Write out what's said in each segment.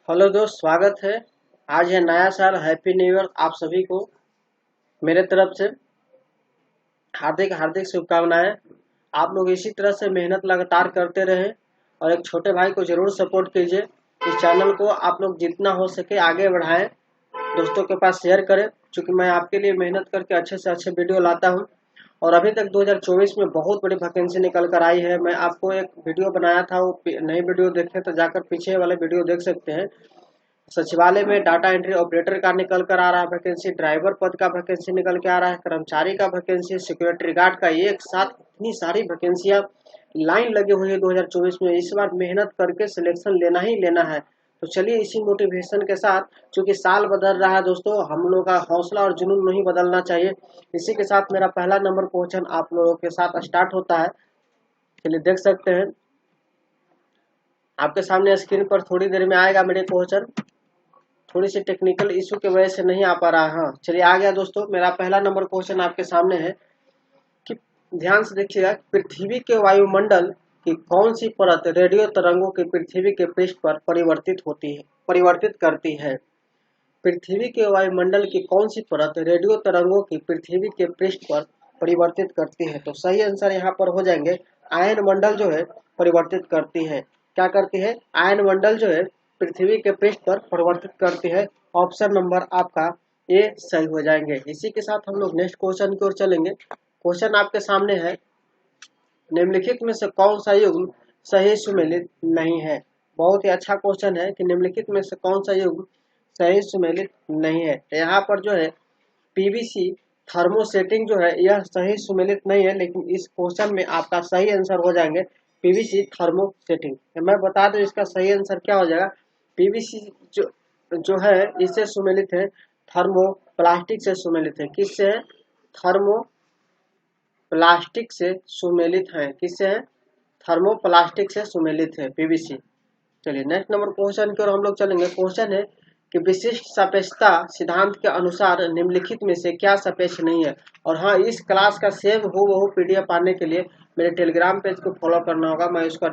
Hello दोस्त, स्वागत है। आज है नया साल। हैप्पी न्यू ईयर आप सभी को मेरे तरफ से हार्दिक हार्दिक शुभकामनाएं। आप लोग इसी तरह से मेहनत लगातार करते रहें और एक छोटे भाई को जरूर सपोर्ट कीजिए। इस चैनल को आप लोग जितना हो सके आगे बढ़ाएं, दोस्तों के पास शेयर करें, क्योंकि मैं आपके लिए मेहनत करके अच्छे से अच्छे वीडियो लाता हूं। और अभी तक 2024 में बहुत बड़ी वैकेंसी निकल कर आई है। मैं आपको एक वीडियो बनाया था, वो नई वीडियो देखें तो जाकर पीछे वाले वीडियो देख सकते हैं। सचिवालय में डाटा एंट्री ऑपरेटर का निकल कर आ रहा है वैकेंसी, ड्राइवर पद का वैकेंसी निकल के आ रहा है, कर्मचारी का वैकेंसी, सिक्योरिटी गार्ड का। एक साथ इतनी सारी वैकेंसियां लाइन लगी हुई है 2024 में। इस बार मेहनत करके सिलेक्शन लेना ही लेना है। तो चलिए इसी मोटिवेशन के साथ, क्योंकि साल बदल रहा है दोस्तों, हम लोग का हौसला और जुनून नहीं बदलना चाहिए। इसी के साथ मेरा पहला नंबर क्वेश्चन आप लोगों के साथ स्टार्ट होता है। चलिए देख सकते हैं, आपके सामने स्क्रीन पर थोड़ी देर में आएगा मेरे क्वेश्चन। थोड़ी सी टेक्निकल इशू की वजह से नहीं आ पा रहा है। हाँ चलिए आ गया दोस्तों। मेरा पहला नंबर क्वेश्चन आपके सामने है कि ध्यान से देखिएगा, पृथ्वी के वायुमंडल की कौन सी परत रेडियो तरंगों की पृथ्वी के पृष्ठ पर परिवर्तित करती है। पृथ्वी के वायुमंडल की कौन सी परत रेडियो तरंगों की पृथ्वी के पृष्ठ पर परिवर्तित करती है। तो सही आंसर यहाँ पर हो जाएंगे आयन मंडल जो है परिवर्तित करती है। क्या करती है? आयन मंडल जो है पृथ्वी के पृष्ठ पर परिवर्तित करती है। ऑप्शन नंबर आपका ए सही हो जाएंगे। इसी के साथ हम लोग नेक्स्ट क्वेश्चन की ओर चलेंगे। क्वेश्चन आपके सामने है, निम्नलिखित में से कौन सा युग्म सही सुमेलित नहीं है। बहुत ही अच्छा क्वेश्चन है कि निम्नलिखित में से कौन सा युग्म सही सुमेलित नहीं है। यहाँ पर जो है पीवीसी थर्मोसेटिंग जो है यह सही सुमेलित नहीं है, लेकिन इस क्वेश्चन में आपका सही आंसर हो जाएंगे पीवीसी थर्मोसेटिंग। मैं बता दूं इसका सही आंसर क्या हो जाएगा। पीवीसी जो जो है इससे सुमेलित है थर्मोप्लास्टिक से सुमेलित है। किससे है? थर्मोप्लास्टिक से सुमेलित है। किससे है? थर्मोप्लास्टिक से सुमेलित है पीवीसी। चलिए नेक्स्ट नंबर क्वेश्चन की ओर हम लोग चलेंगे। क्वेश्चन है कि विशिष्ट सापेक्षता सिद्धांत के अनुसार निम्नलिखित में से क्या सापेक्ष नहीं है। और हाँ, इस क्लास का सेम हूबहू पीडीएफ पाने के लिए मेरे टेलीग्राम पेज को फॉलो करना होगा। मैं उसका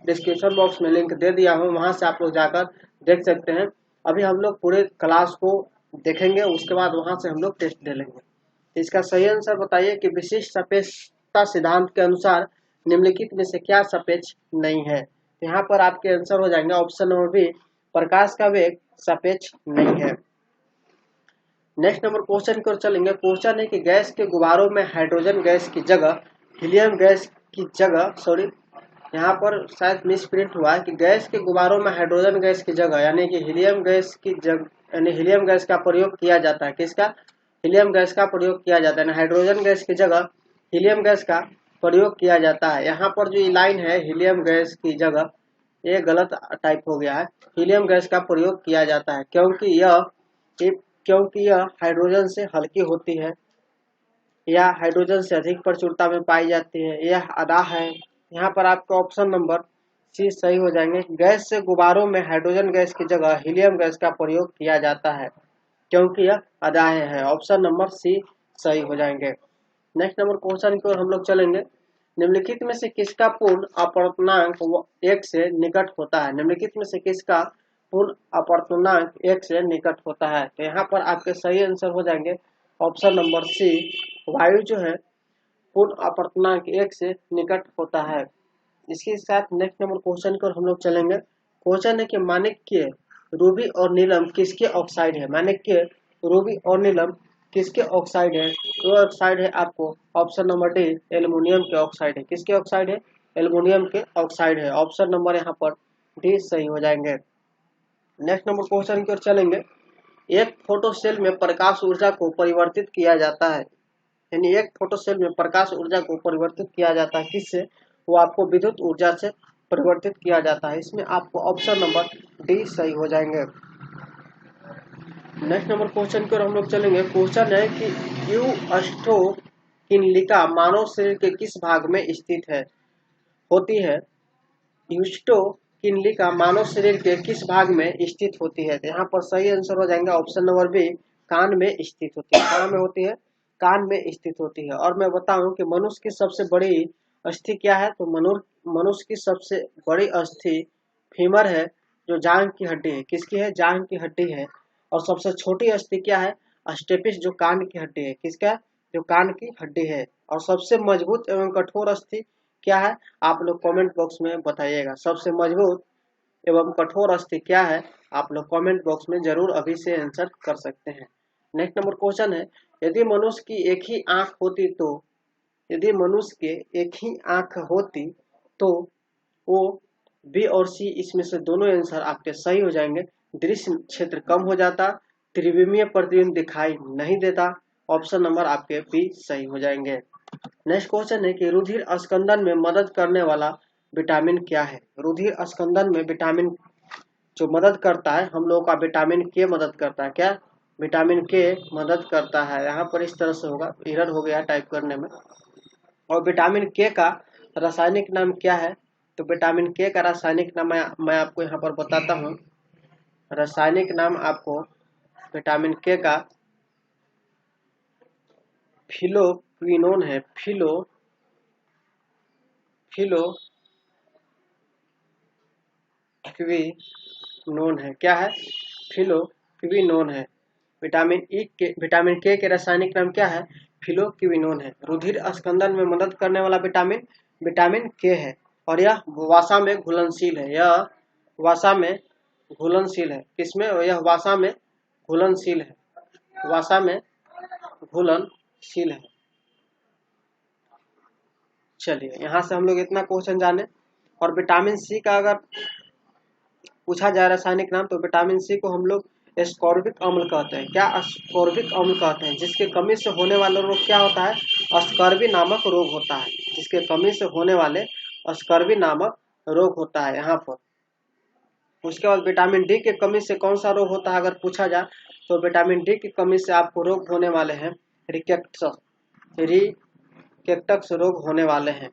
डिस्क्रिप्शन बॉक्स में लिंक दे दिया हूँ, वहां से आप लोग जाकर देख सकते हैं। अभी हम लोग पूरे क्लास को देखेंगे, उसके बाद वहां से हम लोग टेस्ट ले लेंगे। तो इसका सही आंसर बताइए कि विशिष्ट सापेक्षता सिद्धांत के अनुसार निम्नलिखित में से क्या सापेक्ष नहीं है। यहाँ पर आपके आंसर हो जाएंगे ऑप्शन नंबर बी, प्रकाश का वेग सापेक्ष नहीं है। नेक्स्ट नंबर क्वेश्चन की ओर चलेंगे। क्वेश्चन है कि गैस के गुब्बारों में हाइड्रोजन गैस की जगह हीलियम गैस की जगह यहाँ पर शायद मिस प्रिंट हुआ है कि गैस के गुब्बारों में हाइड्रोजन गैस की जगह यानी कि हीलियम गैस की जगह, यानी हीलियम गैस का प्रयोग किया जाता है। किसका? हीलियम गैस का प्रयोग किया जाता है। हाइड्रोजन गैस की जगह हीलियम गैस का प्रयोग किया जाता है। यहाँ पर जो लाइन है हीलियम गैस की जगह, ये गलत टाइप हो गया है। हीलियम गैस का प्रयोग किया जाता है क्योंकि यह हाइड्रोजन से हल्की होती है या हाइड्रोजन से अधिक प्रचुरता में पाई जाती है। यह अदा है। यहाँ पर आपका ऑप्शन नंबर सी सही हो जाएंगे। गैस से गुब्बारों में हाइड्रोजन गैस की जगह हीलियम गैस का प्रयोग किया जाता है क्योंकि यह अदाह है। ऑप्शन नंबर सी सही हो जाएंगे। नेक्स्ट नंबर क्वेश्चन की ओर हम लोग चलेंगे। निम्नलिखित में से किसका पूर्ण अपवर्तनांक 1 से निकट होता है। निम्नलिखित में से किसका पूर्ण अपवर्तनांक 1 से निकट होता है। तो यहाँ पर आपके सही आंसर हो जाएंगे ऑप्शन नंबर सी, वायु जो है पूर्ण अपवर्तनांक 1 से निकट होता है। इसके साथ नेक्स्ट नंबर क्वेश्चन की ओर हम लोग चलेंगे। क्वेश्चन है कि माणिक्य, रूबी और नीलम किसके ऑक्साइड है। माणिक्य, रूबी और नीलम किसके ऑक्साइड है। तो ऑक्साइड है आपको ऑप्शन नंबर डी, एल्युमिनियम के ऑक्साइड है। किसके ऑक्साइड है? एल्युमिनियम के ऑक्साइड है। ऑप्शन नंबर यहाँ पर डी सही हो जाएंगे। नेक्स्ट नंबर क्वेश्चन की ओर चलेंगे। एक फोटो सेल में प्रकाश ऊर्जा को परिवर्तित किया जाता है, यानी एक फोटो सेल में प्रकाश ऊर्जा को परिवर्तित किया जाता है किससे? वो आपको विद्युत ऊर्जा से परिवर्तित किया जाता है। इसमें आपको ऑप्शन नंबर डी सही हो जाएंगे। नेक्स्ट नंबर क्वेश्चन की ओर हम लोग चलेंगे। क्वेश्चन है कि यूस्टोकिनलिका मानव शरीर के किस भाग में स्थित है होती है। यूस्टोकिनलिका मानव शरीर के किस भाग में स्थित होती है। तो यहाँ पर सही आंसर हो जाएंगे ऑप्शन नंबर बी, कान में स्थित होती है। कहाँ में होती है? कान में स्थित होती है। और मैं बताऊं कि मनुष्य की सबसे बड़ी अस्थि क्या है। तो मनुष्य की सबसे बड़ी अस्थि फीमर है, जो जांघ की हड्डी है, किसकी है? जांघ की हड्डी है। और सबसे छोटी अस्थि क्या है? स्टेपिस, जो कान की हड्डी है। किसका? जो कान की हड्डी है। और सबसे मजबूत एवं कठोर अस्थि क्या है? आप लोग कमेंट बॉक्स में बताइएगा। सबसे मजबूत एवं कठोर अस्थि क्या है? आप लोग कमेंट बॉक्स में जरूर अभी से आंसर कर सकते हैं। नेक्स्ट नंबर क्वेश्चन है, यदि मनुष्य की एक ही आंख होती तो, यदि मनुष्य के एक ही आंख होती तो वो बी और सी, इसमें से दोनों आंसर आपके सही हो जाएंगे। दृश्य क्षेत्र कम हो जाता, त्रिविमीय प्रतिबिंब दिखाई नहीं देता। ऑप्शन नंबर आपके बी सही हो जाएंगे। नेक्स्ट क्वेश्चन है कि रुधिर स्कंदन में मदद करने वाला विटामिन क्या है? रुधिर स्कंदन में विटामिन जो मदद करता है हम लोगों का, विटामिन के मदद करता है। क्या? विटामिन के मदद करता है। यहाँ पर इस तरह से होगा, एरर हो गया टाइप करने में। और विटामिन के का रासायनिक नाम क्या है? तो विटामिन के का रासायनिक नाम मैं आपको यहाँ पर बताता हूँ। रासायनिक नाम आपको विटामिन के का फिलोक्विनोन है। फिलोक्विनोन है। क्या है? फिलोक्विनोन है। विटामिन के रासायनिक नाम क्या है? फिलोक्विनोन है। रुधिर स्कंदन में मदद करने वाला विटामिन विटामिन के है। और यह वसा में घुलनशील है। यह वसा में घुलनशील है। किसमें? यह वसा में घुलनशील है। वसा में घुलनशील है। चलिए, यहाँ से हम लोग इतना क्वेश्चन जाने। और विटामिन सी का अगर पूछा जाए रासायनिक नाम, तो विटामिन सी को हम लोग एस्कॉर्बिक अम्ल कहते हैं। क्या? एस्कॉर्बिक अम्ल कहते हैं। जिसके कमी से होने वाला रोग क्या होता है? स्कर्वी नामक रोग होता है। जिसके कमी से होने वाले स्कर्वी नामक रोग होता है यहाँ पर। उसके बाद विटामिन डी की कमी से कौन सा रोग होता है अगर पूछा जाए, तो विटामिन डी की कमी से आपको रोग होने वाले हैं रिकेक्टस रोग होने वाले हैं।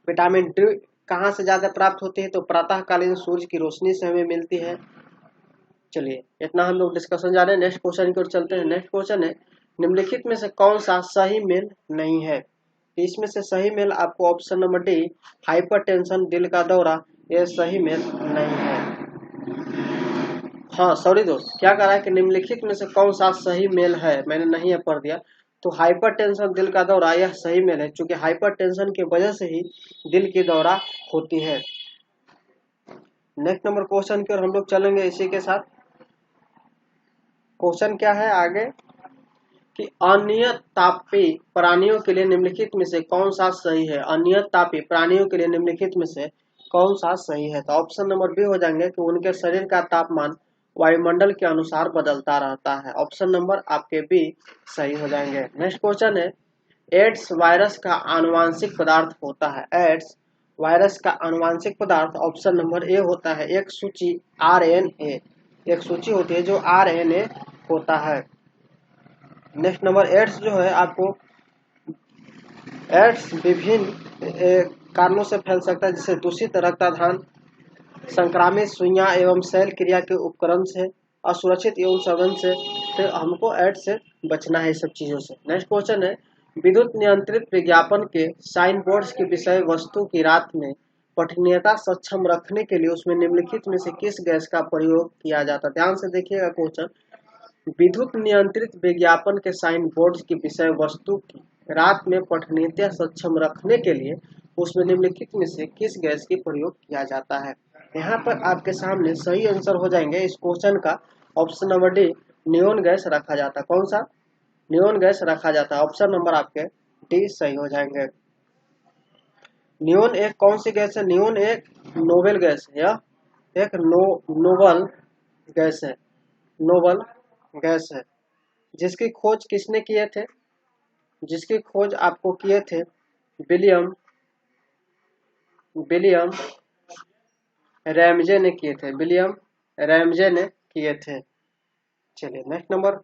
विटामिन डी कहाँ से ज्यादा प्राप्त होती है? तो प्रातःकालीन सूर्य की रोशनी से हमें मिलती है। चलिए, इतना हम लोग डिस्कशन जा रहे हैं। नेक्स्ट क्वेश्चन की ओर चलते हैं। नेक्स्ट क्वेश्चन है, निम्नलिखित में से कौन सा सही मेल नहीं है? इसमें से सही मेल आपको ऑप्शन नंबर डी, हाइपरटेंशन, दिल का दौरा, ये सही मेल नहीं है। हाँ सॉरी दोस्त, क्या कह रहा है कि निम्नलिखित में से कौन सा सही मेल है? मैंने नहीं पढ़ दिया। तो हाइपरटेंशन, दिल का दौरा, यह सही मेल है। क्योंकि हाइपरटेंशन की वजह से ही दिल की दौरा होती है। नेक्स्ट नंबर क्वेश्चन की ओर हम लोग चलेंगे इसी के साथ। क्वेश्चन क्या है आगे कि अनियततापी प्राणियों के लिए निम्नलिखित में से कौन सा सही है? अनियततापी प्राणियों के लिए निम्नलिखित में से कौन सा सही है? तो ऑप्शन नंबर बी हो जाएंगे कि उनके शरीर का तापमान वायुमंडल के अनुसार बदलता रहता है। ऑप्शन नंबर आपके बी सही हो जाएंगे। नेक्स्ट क्वेश्चन है, एड्स वायरस का आनुवांशिक पदार्थ होता है। एड्स वायरस का आनुवांशिक पदार्थ ऑप्शन नंबर ए होता है एक सूची RNA। एक सूची होती है जो RNA होता है। नेक्स्ट नंबर, एड्स जो है आपको, एड्स विभिन्न कारणों से फैल सकता है, जैसे दूषित रक्ताधान, संक्रामित सुइयां एवं शैल क्रिया के उपकरण से, असुरक्षित यौन संबंध से। तो हमको एड्स से बचना है इस सब चीजों से। नेक्स्ट क्वेश्चन है, विद्युत नियंत्रित विज्ञापन के साइन बोर्ड्स की विषय वस्तु की रात में पठनीयता सक्षम रखने के लिए उसमें निम्नलिखित में से किस गैस का प्रयोग किया जाता है? ध्यान से देखिएगा क्वेश्चन। विद्युत नियंत्रित विज्ञापन के साइन बोर्ड की विषय वस्तु की रात में पठनीयता सक्षम रखने के लिए उसमें निम्नलिखित में से किस गैस की प्रयोग किया जाता है? यहाँ पर आपके सामने सही आंसर हो जाएंगे इस क्वेश्चन का option number D, neon gas रखा जाता है। कौन सा? नियोन गैस रखा जाता है। ऑप्शन नंबर आपके डी सही हो जाएंगे। नियोन एक कौन सी गैस है? नियोन एक नोबेल गैस है, या एक नोबल गैस है। नोबल गैस है। जिसकी खोज किसने किए थे? जिसकी खोज आपको किए थे विलियम रैमजे ने किए थे। विलियम रैमजे ने किए थे। चलिए, नेक्स्ट नंबर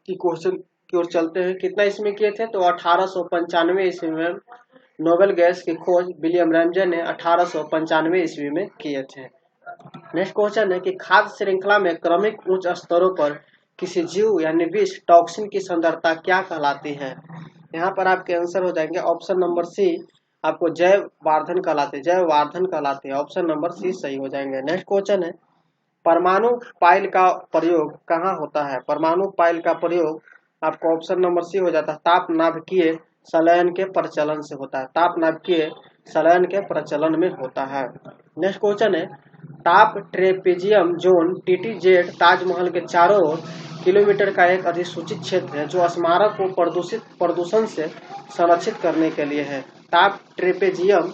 की क्वेश्चन की ओर चलते हैं। कितना इसमें किए थे? तो 1895 ईस्वी में नोबेल गैस की खोज विलियम रैमजे ने 1895 ईस्वी में किए थे। नेक्स्ट क्वेश्चन है कि खाद्य श्रृंखला में क्रमिक उच्च स्तरों पर किसी जीव यानी विष टॉक्सिन की सांद्रता क्या कहलाती है? यहाँ पर आपके आंसर हो जाएंगे ऑप्शन नंबर सी, आपको जैव वार्धन कहलाते हैं। जैव वार्धन कहलाते हैं। ऑप्शन नंबर सी सही हो जाएंगे। नेक्स्ट क्वेश्चन है, परमाणु पाइल का प्रयोग कहाँ होता है? परमाणु पाइल का प्रयोग आपको ऑप्शन नंबर सी हो जाता है, ताप नाभिकीय संलयन के प्रचलन से होता है। ताप नाभिकीय संलयन के प्रचलन में होता है। नेक्स्ट क्वेश्चन है, ताप ट्रेपेजियम जोन TTZ ताजमहल के चारों ओर किलोमीटर का एक अधिसूचित क्षेत्र है जो स्मारक को प्रदूषण से संरक्षित करने के लिए है। ताप ट्रेपेजियम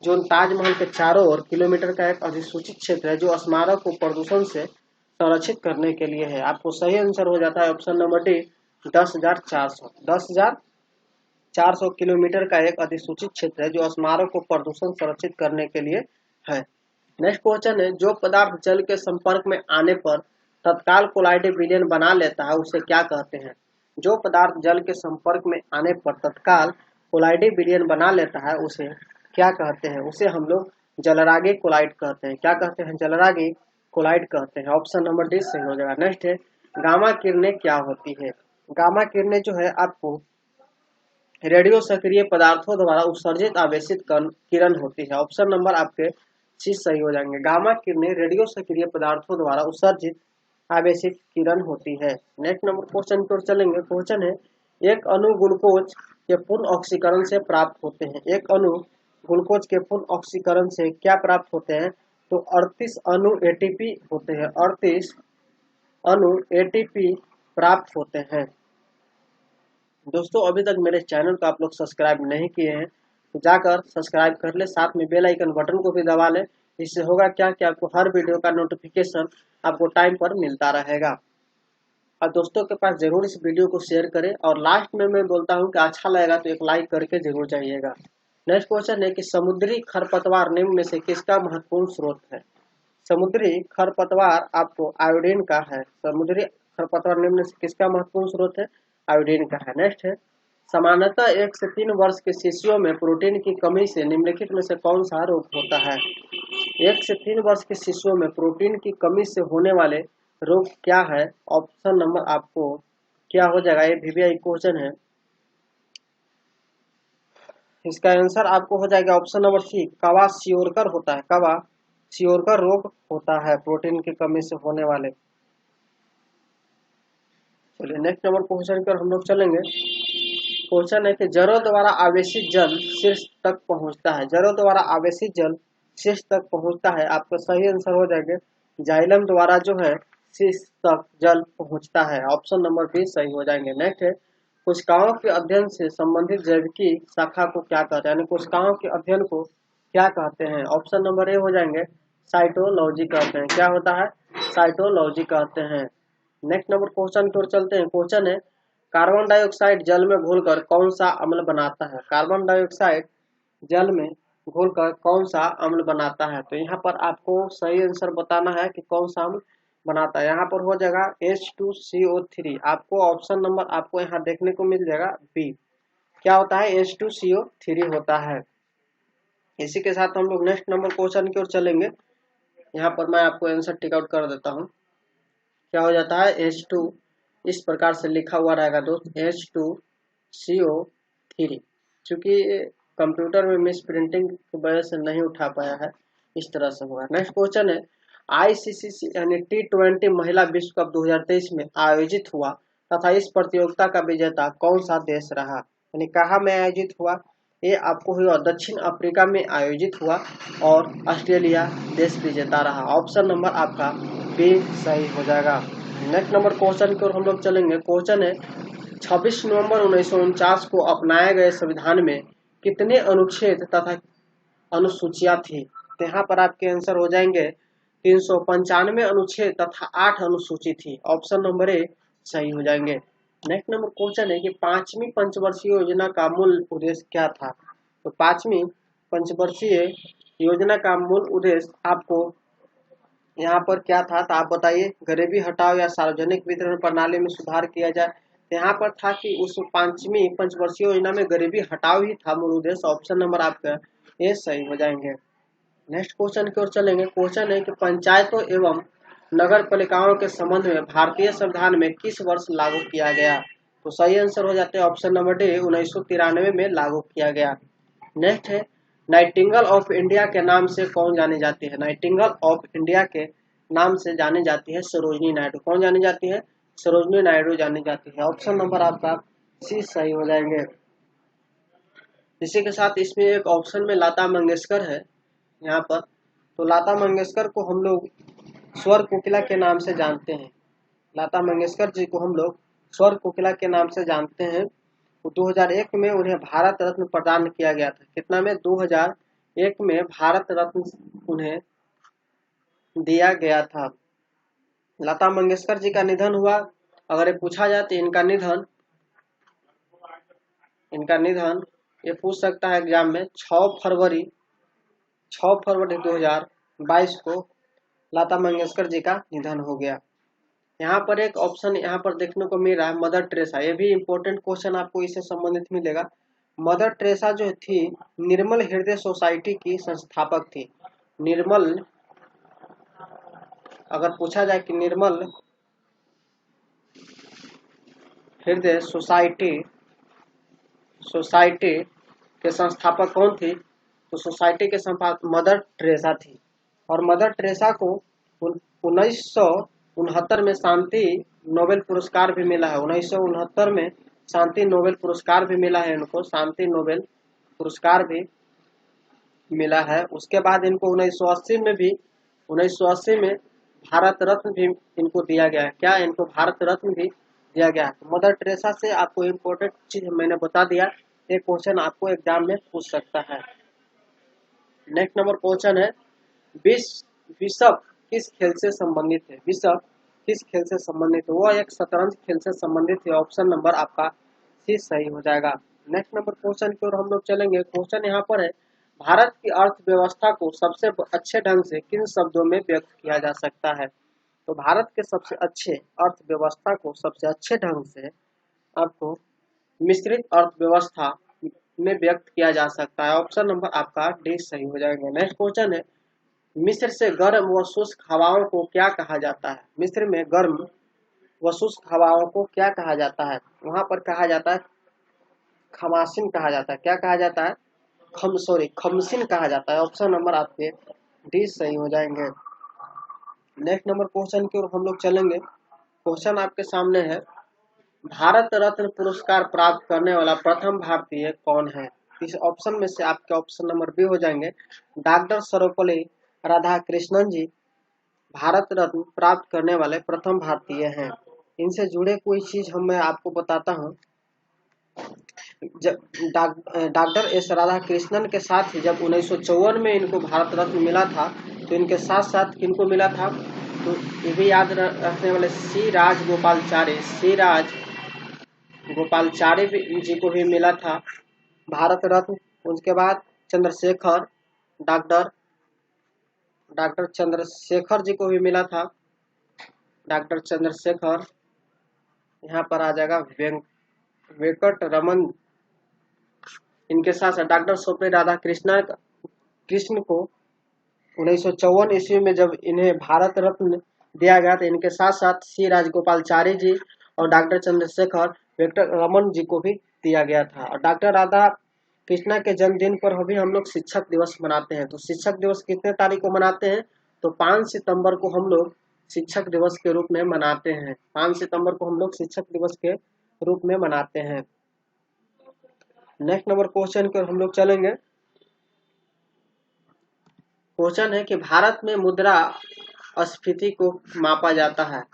जोन ताजमहल के चारों ओर किलोमीटर का एक अधिसूचित क्षेत्र है जो स्मारक को प्रदूषण से संरक्षित करने के लिए है। आपको सही आंसर हो जाता है ऑप्शन नंबर डी, 10,400। 10,400 किलोमीटर का एक अधिसूचित क्षेत्र है जो स्मारक को प्रदूषण संरक्षित करने के लिए है। नेक्स्ट क्वेश्चन है, जो पदार्थ जल के संपर्क में आने पर तत्काल कोलाइडल विलयन बना लेता है उसे क्या कहते हैं? जो पदार्थ जल के संपर्क में आने पर तत्काल कोलाइडल विलयन बना लेता है उसे क्या कहते हैं? उसे हम लोग जलरागी कोलाइड कहते हैं। क्या कहते हैं? जलरागी कोलाइड कहते हैं। ऑप्शन नंबर डी सही हो जाएगा। नेक्स्ट है, गामा किरणें क्या होती है? गामा किरणें जो है आपको रेडियो सक्रिय पदार्थों द्वारा उत्सर्जित आवेशित किरण होती है। ऑप्शन नंबर आपके सी सही हो जाएंगे। गामा किरणें रेडियो सक्रिय पदार्थों द्वारा उत्सर्जित आवेशित किरण होती है। नेक्स्ट नंबर क्वेश्चन की ओर चलेंगे। क्वेश्चन है, एक अणु ग्लूकोज के पूर्ण ऑक्सीकरण से प्राप्त होते हैं। एक अणु ग्लूकोज के पूर्ण ऑक्सीकरण से क्या प्राप्त होते हैं? तो 38 अणु ATP होते हैं। 38 अणु ATP प्राप्त होते हैं। दोस्तों, अभी तक मेरे चैनल को आप लोग सब्सक्राइब नहीं किए हैं तो जाकर सब्सक्राइब कर ले, साथ में बेल आइकन बटन को भी दबा ले। इससे होगा क्या कि आपको हर वीडियो का नोटिफिकेशन आपको टाइम पर मिलता रहेगा। और दोस्तों के पास जरूर इस वीडियो को शेयर करें और लास्ट में मैं बोलता हूं कि अच्छा लगेगा तो एक लाइक करके जरूर जाइएगा। नेक्स्ट क्वेश्चन है कि समुद्री खरपतवार निम्न में से किसका महत्वपूर्ण स्रोत है? समुद्री खरपतवार आपको आयोडीन का है। समुद्री खरपतवार निम्न में से किसका महत्वपूर्ण स्रोत है? आयोडीन का है। नेक्स्ट है, सामान्यतः 1 से 3 वर्ष के शिशुओं में प्रोटीन की कमी से निम्नलिखित में से कौन सा रोग होता है? 1 से 3 वर्ष के शिशुओं में प्रोटीन की कमी से होने वाले रोग क्या है? ऑप्शन नंबर आपको क्या हो जाएगा? ये VVI क्वेश्चन है, इसका आंसर आपको हो जाएगा ऑप्शन नंबर सी, क्वाशियोरकर होता है। क्वाशियोरकर रोग होता है प्रोटीन की कमी से होने वाले। चलिए नेक्स्ट नंबर क्वेश्चन पर हम लोग चलेंगे। क्वेश्चन है कि जड़ों द्वारा आवेशित जल शीर्ष तक पहुंचता है। जड़ों द्वारा आवेशित जल शीर्ष तक पहुंचता है। आपका सही आंसर हो जाएगा जाइलम द्वारा जो है शीर्ष तक जल पहुंचता है। ऑप्शन नंबर बी सही हो जाएंगे। नेक्स्ट है, कोशिकाओं के अध्ययन से संबंधित जैविकी शाखा को क्या कहते हैं? यानी कोशिकाओं के अध्ययन को क्या कहते हैं? ऑप्शन नंबर ए हो जाएंगे, साइटोलॉजी कहते हैं। क्या होता है? साइटोलॉजी कहते हैं। नेक्स्ट नंबर क्वेश्चन की ओर चलते हैं। क्वेश्चन है, कार्बन डाइऑक्साइड जल में घुलकर कौन सा अम्ल बनाता है? कार्बन डाइऑक्साइड जल में घुलकर कौन सा अम्ल बनाता है? तो यहाँ पर आपको सही आंसर बताना है कि कौन सा अम्ल बनाता है। यहाँ पर हो जाएगा H2CO3। आपको ऑप्शन नंबर आपको यहाँ देखने को मिल जाएगा बी। क्या होता है? H2CO3 होता है। इसी के साथ हम लोग नेक्स्ट नंबर क्वेश्चन की ओर चलेंगे। यहाँ पर मैं आपको आंसर टिक आउट कर देता हूँ। क्या हो जाता है? H2 इस प्रकार से लिखा हुआ रहेगा दोस्त, H2CO3। चूंकि कंप्यूटर में मिस प्रिंटिंग की वजह से नहीं उठा पाया है, इस तरह से होगा। नेक्स्ट क्वेश्चन है, ICC यानी T20 महिला विश्व कप 2023 में आयोजित हुआ तथा इस प्रतियोगिता का विजेता कौन सा देश रहा? यानी कहाँ में आयोजित हुआ? ये आपको हुआ दक्षिण अफ्रीका में आयोजित हुआ और ऑस्ट्रेलिया देश विजेता रहा। ऑप्शन नंबर आपका बी सही हो जाएगा। नेक्स्ट नंबर क्वेश्चन की ओर हम लोग चलेंगे। क्वेश्चन है, 26 नवंबर 1949 को अपनाए गए संविधान में कितने अनुच्छेद तथा अनुसूचियां थी? तो यहाँ पर आपके आंसर हो जाएंगे 395 अनुच्छेद तथा 8 अनुसूची थी। ऑप्शन नंबर ए सही हो जाएंगे। नेक्स्ट नंबर क्वेश्चन है कि 5वीं पंचवर्षीय योजना का मूल उद्देश्य क्या था? तो 5वीं पंचवर्षीय योजना का मूल उद्देश्य आपको यहाँ पर क्या था? तो आप बताइए। गरीबी हटाओ या सार्वजनिक वितरण प्रणाली में सुधार किया जाए। तो यहाँ पर था कि उस 5वीं पंचवर्षीय योजना में गरीबी हटाओ ही था मूल उद्देश्य। ऑप्शन नंबर आपका ये सही हो जाएंगे। नेक्स्ट क्वेश्चन की ओर चलेंगे। क्वेश्चन है कि पंचायतों एवं नगर पालिकाओं के संबंध में भारतीय संविधान में किस वर्ष लागू किया गया? तो सही आंसर हो जाते हैं ऑप्शन नंबर डी, 1993 में लागू किया गया। नेक्स्ट है, नाइटिंगेल ऑफ इंडिया के नाम से कौन जानी जाती है? नाइटिंगेल ऑफ इंडिया के नाम से जानी जाती है सरोजनी नायडू। कौन जानी जाती है? सरोजनी नायडू जानी जाती है। ऑप्शन नंबर आपका सी सही हो जाएंगे। इसी के साथ इसमें एक ऑप्शन में लता मंगेशकर है यहाँ पर। तो लता मंगेशकर को हम लोग स्वर कोकिला के नाम से जानते हैं। लता मंगेशकर जी को हम लोग स्वर कोकिला के नाम से जानते हैं। तो 2001 में उन्हें भारत रत्न प्रदान किया गया था। कितना में? 2001 में भारत रत्न उन्हें दिया गया था। लता मंगेशकर जी का निधन हुआ। अगर ये पूछा जाए तो इनका निधन ये पूछ सकता है एग्जाम में 6 फरवरी 2022 को लता मंगेशकर जी का निधन हो गया। यहाँ पर एक ऑप्शन यहाँ पर देखने को मिल रहा है मदर टेरेसा। ये भी इम्पोर्टेंट क्वेश्चन आपको इससे संबंधित मिलेगा। मदर टेरेसा जो थी निर्मल हृदय सोसाइटी की संस्थापक थी। निर्मल, अगर पूछा जाए कि निर्मल हृदय सोसाइटी के संस्थापक कौन थी? तो सोसाइटी के संस्थापक मदर टेरेसा थी। और मदर टेरेसा को 1969 में शांति नोबेल पुरस्कार भी मिला है। 1969 में शांति नोबेल पुरस्कार भी मिला है इनको। शांति नोबेल पुरस्कार भी मिला है। उसके बाद इनको 1980 में भारत रत्न भी इनको दिया गया है। क्या? इनको भारत रत्न भी दिया गया है। मदर टेरेसा से आपको इम्पोर्टेंट चीज मैंने बता दिया। एक क्वेश्चन आपको एग्जाम में पूछ सकता है। नेक्स्ट नंबर क्वेश्चन है विश्व किस खेल से संबंधित है? विश्व किस खेल से संबंधित है? वो एक शतरंज खेल से संबंधित है। ऑप्शन नंबर आपका सी सही हो जाएगा। नेक्स्ट नंबर क्वेश्चन की ओर हम लोग चलेंगे। क्वेश्चन यहाँ पर है भारत की अर्थव्यवस्था को सबसे अच्छे ढंग से किन शब्दों में व्यक्त किया जा सकता है? तो भारत के सबसे अच्छे अर्थव्यवस्था को सबसे अच्छे ढंग से आपको मिश्रित अर्थव्यवस्था में व्यक्त किया जा सकता है। ऑप्शन नंबर आपका डी सही हो जाएगा। नेक्स्ट क्वेश्चन है मिस्र से गर्म व शुष्क हवाओं को क्या कहा जाता है? मिस्र में गर्म व शुष्क हवाओं को क्या कहा जाता है? वहां पर कहा जाता है खमासिन कहा जाता है। क्या कहा जाता है? खमसिन कहा जाता है। ऑप्शन नंबर आपके डी सही हो जाएंगे। नेक्स्ट नंबर क्वेश्चन की ओर हम लोग चलेंगे। क्वेश्चन आपके सामने है भारत रत्न पुरस्कार प्राप्त करने वाला प्रथम भारतीय कौन है? इस ऑप्शन में से आपके ऑप्शन नंबर बी हो जाएंगे डॉक्टर सर्वपल्ली राधाकृष्णन जी भारत रत्न प्राप्त करने वाले प्रथम भारतीय हैं। इनसे जुड़े कोई चीज मैं आपको बताता हूँ। डॉक्टर एस राधाकृष्णन के साथ ही जब 1954 में इनको भारत रत्न मिला था तो इनके साथ साथ किनको मिला था? तो ये भी याद रखने वाले सी राज गोपालचारी जी को भी मिला था भारत रत्न। उसके बाद डॉक्टर चंद्रशेखर जी को भी मिला था। डॉक्टर चंद्रशेखर यहाँ पर आ जाएगा वेंकट रमन। इनके साथ डॉक्टर सर्वपल्ली राधाकृष्ण को 1954 ईस्वी में जब इन्हें भारत रत्न दिया गया था इनके साथ साथ सी राजगोपालचारी जी और डॉक्टर चंद्रशेखर वेंकट रमन जी को भी दिया गया था। और डॉक्टर राधा कृष्णा के जन्मदिन पर अभी हम लोग शिक्षक दिवस मनाते हैं। तो शिक्षक दिवस कितने तारीख को मनाते हैं? तो 5 सितंबर को हम लोग शिक्षक दिवस के रूप में मनाते हैं। 5 सितंबर को हम लोग शिक्षक दिवस के रूप में मनाते हैं। नेक्स्ट नंबर क्वेश्चन की ओर हम लोग चलेंगे। क्वेश्चन है कि भारत में मुद्रास्फीति को मापा जाता है।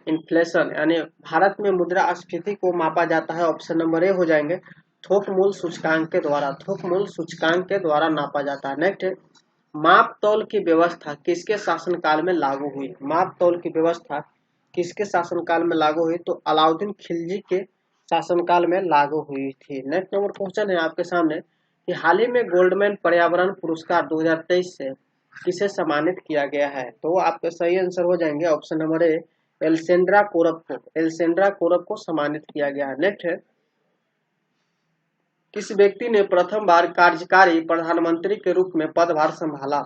इन्फ्लेशन यानी भारत में मुद्रास्फीति को मापा जाता है। ऑप्शन नंबर ए हो जाएंगे थोक मूल्य सूचकांक के द्वारा। थोक मूल्य सूचकांक के द्वारा नापा जाता है। नेक्स्ट है माप तौल की व्यवस्था किसके शासनकाल में लागू हुई? माप तौल की व्यवस्था किसके शासनकाल में लागू हुई? तो अलाउद्दीन खिलजी के शासनकाल में लागू हुई थी। नेक्स्ट नंबर क्वेश्चन है आपके सामने कि हाल ही में गोल्डमैन पर्यावरण पुरस्कार 2023 से किसे सम्मानित किया गया है? तो आपके सही आंसर हो जाएंगे ऑप्शन नंबर ए एल्सेंड्रा कोरब को सम्मानित किया गया है। नेक्स्ट है किस व्यक्ति ने प्रथम बार कार्यकारी प्रधानमंत्री के रूप में पदभार संभाला?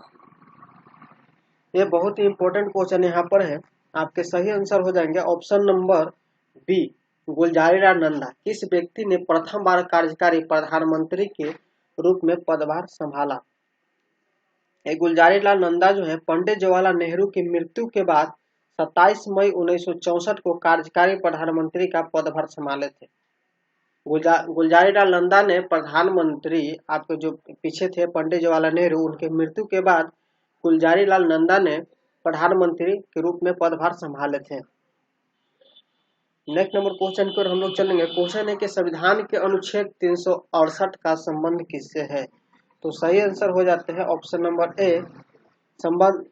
ये बहुत ही इंपॉर्टेंट क्वेश्चन यहाँ पर है। आपके सही आंसर हो जाएंगे option number B Gulzarilal Nanda. किस व्यक्ति ने प्रथम बार कार्यकारी प्रधानमंत्री के रूप में पदभार संभाला? गुलजारीलाल नंदा जो है पंडित जवाहरलाल नेहरू की मृत्यु के बाद 27 मई 1964 को कार्यकारी प्रधानमंत्री का पदभार संभाले थे। गुलजारीलाल नंदा ने प्रधानमंत्री आपके जो पीछे थे पंडित जवाहरलाल नेहरू, उनके मृत्यु के बाद गुलजारीलाल नंदा ने प्रधानमंत्री के रूप में पदभार संभाले थे। नेक्स्ट नंबर क्वेश्चन की ओर हम लोग चलेंगे। क्वेश्चन है कि संविधान के अनुच्छेद 368 का संबंध किससे है? तो सही आंसर हो जाते हैं ऑप्शन नंबर ए, संबंध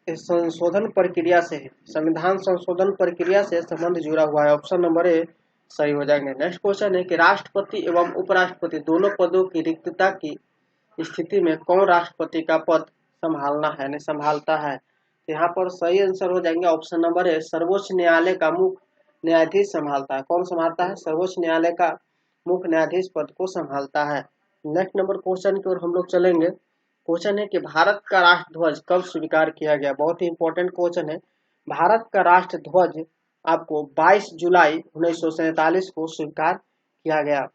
संशोधन प्रक्रिया से है। संविधान संशोधन प्रक्रिया से संबंध जुड़ा हुआ है। ऑप्शन नंबर ए सही हो जाएंगे। नेक्स्ट क्वेश्चन है कि राष्ट्रपति एवं उपराष्ट्रपति दोनों पदों की रिक्तता की स्थिति में कौन राष्ट्रपति का पद संभालना है यानी संभालता है? तो यहाँ पर सही आंसर हो जाएंगे ऑप्शन नंबर ए, सर्वोच्च न्यायालय का मुख्य न्यायाधीश संभालता है। कौन संभालता है? सर्वोच्च न्यायालय का मुख्य न्यायाधीश पद को संभालता है। नेक्स्ट नंबर क्वेश्चन की ओर हम लोग चलेंगे। क्वेश्चन है कि भारत का राष्ट्रध्वज कब स्वीकार किया गया? बहुत ही इंपॉर्टेंट क्वेश्चन है। भारत का राष्ट्रध्वज आपको 22 जुलाई 1947 को स्वीकार किया गया।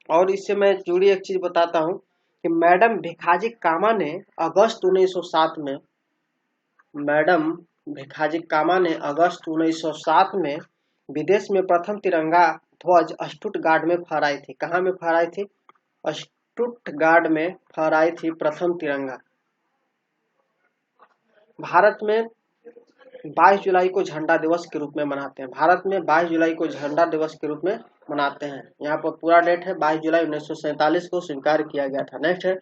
और इससे मैं जुड़ी एक चीज बताता हूँ कि मैडम भिखाजी कामा ने अगस्त 1907 में अगस्त 1907 में विदेश में प्रथम तिरंगा ध्वज स्टुटगार्ड में फहराई थी। कहाँ में फहराई थी? स्टुटगार्ड में फहराई थी प्रथम तिरंगा। भारत में 22 जुलाई को झंडा दिवस के रूप में मनाते हैं। भारत में 22 जुलाई को झंडा दिवस के रूप में मनाते हैं। यहाँ पर पूरा डेट है 22 जुलाई 1947 को स्वीकार किया गया था। नेक्स्ट है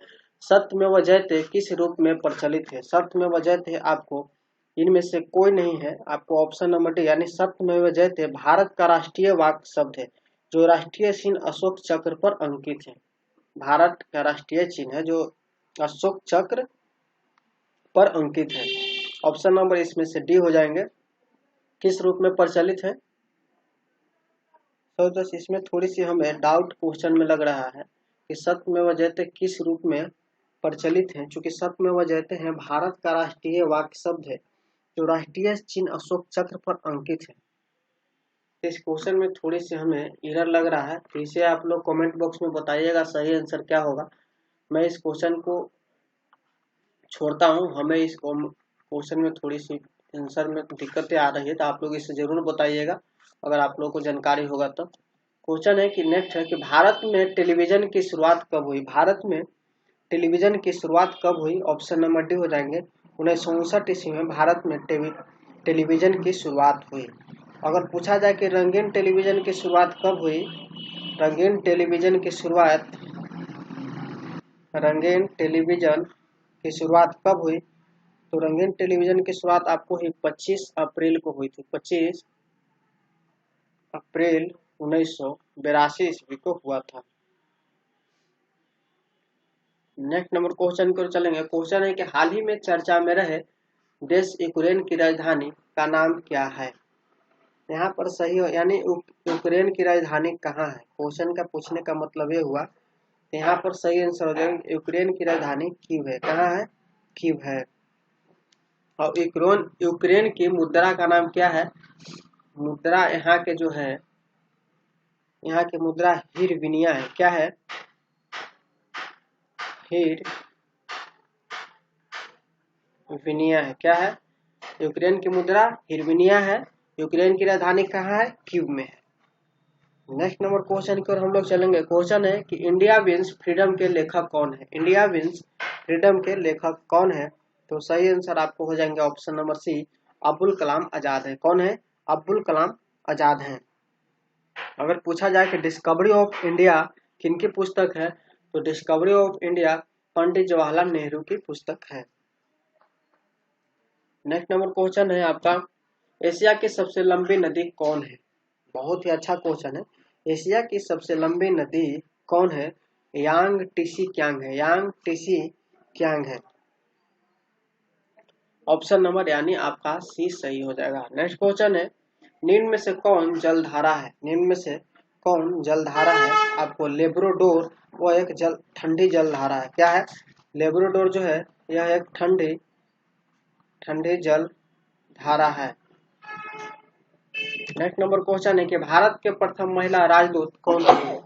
सत्यमेव जयते किस रूप में प्रचलित है? सत्यमेव जयते आपको इनमें से कोई नहीं है, आपको ऑप्शन नंबर डी यानी सत्यमेव जयते भारत का राष्ट्रीय वाक्य शब्द है जो राष्ट्रीय चिन्ह अशोक चक्र पर अंकित है। भारत का राष्ट्रीय चिन्ह है जो अशोक चक्र पर अंकित है। ऑप्शन नंबर इसमें से डी हो जाएंगे। किस रूप में प्रचलित है? तो बस इसमें थोड़ी सी हमें डाउट क्वेश्चन में लग रहा है कि सत्यमेव जयते किस रूप में प्रचलित है। चूंकि सत्यमेव जयते हैं भारत का राष्ट्रीय वाक्य शब्द है जो राष्ट्रीय चिन्ह अशोक चक्र पर अंकित है। इस क्वेश्चन में थोड़ी सी हमें एरर लग रहा है, तो इसे आप लोग कमेंट बॉक्स में बताइएगा सही आंसर क्या होगा। मैं इस क्वेश्चन को छोड़ता हूँ। हमें इस क्वेश्चन में थोड़ी सी आंसर में दिक्कतें आ रही है, तो आप लोग इसे जरूर बताइएगा अगर आप लोगों को जानकारी होगा तो। क्वेश्चन है कि नेक्स्ट है कि भारत में टेलीविजन की शुरुआत कब हुई? भारत में टेलीविजन की शुरुआत कब हुई? ऑप्शन नंबर डी हो जाएंगे। 1959 ईस्वी में भारत में टेलीविजन की शुरुआत हुई। अगर पूछा जाए कि रंगीन टेलीविजन की शुरुआत कब हुई? रंगीन टेलीविजन की शुरुआत कब हुई? तो रंगीन टेलीविजन की शुरुआत आपको ही 25 अप्रैल को हुई थी। 25 अप्रैल 1982 ईस्वी को हुआ था। नेक्स्ट नंबर क्वेश्चन की ओर चलेंगे। क्वेश्चन है कि हाल ही में चर्चा में रहे देश यूक्रेन की राजधानी का नाम क्या है? यहाँ पर सही हो यानी यूक्रेन की राजधानी कहाँ है? क्वेश्चन का पूछने का मतलब ये हुआ। यहाँ पर सही आंसर हो जाएगा यूक्रेन की राजधानी कीव है। कहाँ है? कीव है। और यूक्रेन की मुद्रा का नाम क्या है? मुद्रा यहाँ के जो है, यहाँ की मुद्रा हिरविनिया है। क्या है? हिरविनिया है। क्या है? यूक्रेन की मुद्रा हिरविनिया है। यूक्रेन की राजधानी कहाँ है? कीव में है। नेक्स्ट नंबर क्वेश्चन की ओर हम लोग चलेंगे। क्वेश्चन है कि इंडिया विंस फ्रीडम के लेखक कौन है? इंडिया विंस फ्रीडम के लेखक कौन है? तो सही आंसर आपको हो जाएंगे option number C, Abdul Kalam Azad है। कौन है? अब्दुल कलाम आजाद हैं। अगर पूछा जाए कि डिस्कवरी ऑफ इंडिया किनकी पुस्तक है, तो discovery of India Pandit Jawaharlal Nehru की पुस्तक है। नेक्स्ट नंबर क्वेश्चन है आपका, एशिया की सबसे लंबी नदी कौन है? बहुत ही अच्छा क्वेश्चन है। एशिया की सबसे लंबी नदी कौन है? यांग टीसी क्यांग है। यांग टीसी क्यांग है। ऑप्शन नंबर यानी आपका सी सही हो जाएगा। नेक्स्ट क्वेश्चन है, निम्न में से कौन जलधारा है? निम्न में से कौन जलधारा है? आपको लेब्रोडोर वो एक ठंडी जलधारा है। क्या है? लेब्रोडोर जो है यह एक ठंडी जल धारा है। नेक्स्ट नंबर क्वेश्चन है कि भारत के प्रथम महिला राजदूत कौन थी?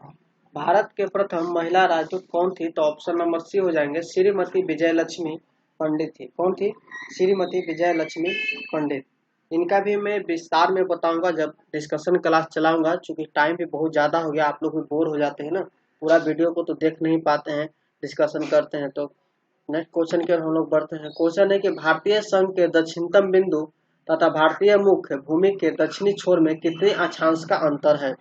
भारत के प्रथम महिला राजदूत कौन थी? तो ऑप्शन नंबर सी हो जाएंगे श्रीमती विजय लक्ष्मी पंडित थी। कौन थी? श्रीमती विजय लक्ष्मी पंडित। इनका भी मैं विस्तार में बताऊंगा जब डिस्कशन क्लास चलाऊंगा, क्योंकि टाइम भी बहुत ज़्यादा हो गया, आप लोग भी बोर हो जाते हैं ना, पूरा वीडियो को तो देख नहीं पाते हैं, डिस्कशन करते हैं। तो नेक्स्ट क्वेश्चन की ओर हम लोग बढ़ते हैं। क्वेश्चन है कि भारतीय संघ के दक्षिणतम बिंदु तथा भारतीय मुख्य भूमि के दक्षिणी छोर में कितने अक्षांश का अंतर है?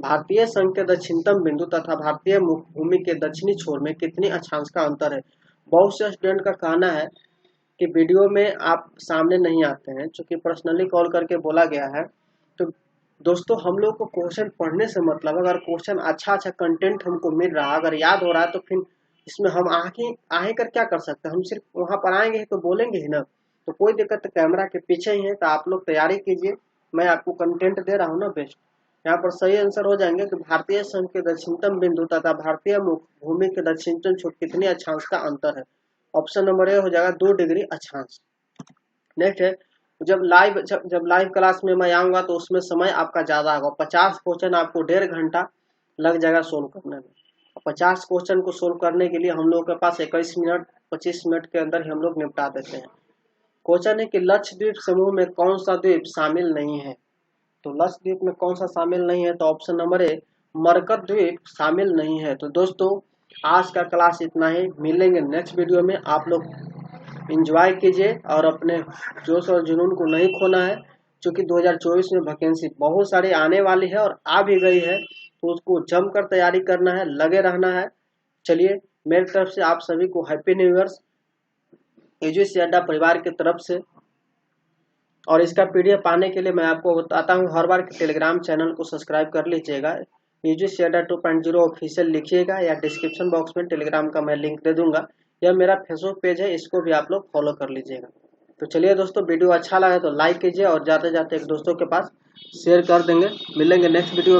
भारतीय संघ के दक्षिणतम बिंदु तथा भारतीय मुख्य भूमि के दक्षिणी छोर में कितने अक्षांश का अंतर है? बहुत से स्टूडेंट का कहना है कि वीडियो में आप सामने नहीं आते हैं, चूंकि पर्सनली कॉल करके बोला गया है। तो दोस्तों हम लोग को क्वेश्चन पढ़ने से मतलब, अगर क्वेश्चन अच्छा कंटेंट हमको मिल रहा है, अगर याद हो रहा है, तो फिर इसमें हम आगे कर क्या कर सकते हैं? हम सिर्फ वहां पर आएंगे ही तो बोलेंगे ही ना, तो कोई दिक्कत, कैमरा के पीछे ही है, तो आप लोग तैयारी कीजिए, मैं आपको कंटेंट दे रहा हूँ ना बेस्ट। यहाँ पर सही आंसर हो जाएंगे कि भारतीय संघ के दक्षिणतम बिंदु तथा भारतीय भूमि के दक्षिणतम छोर कितने अक्षांश का अंतर है? ऑप्शन नंबर ए हो जाएगा 2 डिग्री अक्षांश। नेक्स्ट है, जब लाइव क्लास में मैं आऊंगा तो उसमें समय आपका ज्यादा होगा। 50 क्वेश्चन आपको 1.5 घंटा लग जाएगा सोल्व करने में। 50 क्वेश्चन को सोल्व करने के लिए हम लोग के पास 21 मिनट 25 मिनट के अंदर ही हम लोग निपटा देते हैं। क्वेश्चन है कि लक्षद्वीप समूह में कौन सा द्वीप शामिल नहीं है? तो लक्षद्वीप में कौन सा शामिल नहीं है? तो ऑप्शन नंबर ए मरकत द्वीप शामिल नहीं है। तो दोस्तों आज का क्लास इतना ही, मिलेंगे नेक्स्ट वीडियो में। आप लोग एंजॉय कीजिए और अपने जोश और जुनून को नहीं खोना है, क्योंकि 2024 में वैकेंसी बहुत सारी आने वाली है और आ भी गई है, तो उसको जमकर तैयारी करना है, लगे रहना है। चलिए मेरी तरफ से आप सभी को हैप्पी न्यू ईयर्स एजुसी अड्डा परिवार की तरफ से। और इसका पीडीएफ पाने के लिए मैं आपको बताता हूँ, हर बार टेलीग्राम चैनल को सब्सक्राइब कर लीजिएगा। एजुसी अड्डा 2.0 ऑफिशियल लिखिएगा या डिस्क्रिप्शन बॉक्स में टेलीग्राम का मैं लिंक दे दूंगा। यह मेरा फेसबुक पेज है, इसको भी आप लोग फॉलो कर लीजिएगा। तो चलिए दोस्तों, वीडियो अच्छा लगा तो लाइक कीजिए और जाते जाते एक दोस्तों के पास शेयर कर देंगे। मिलेंगे नेक्स्ट वीडियो में।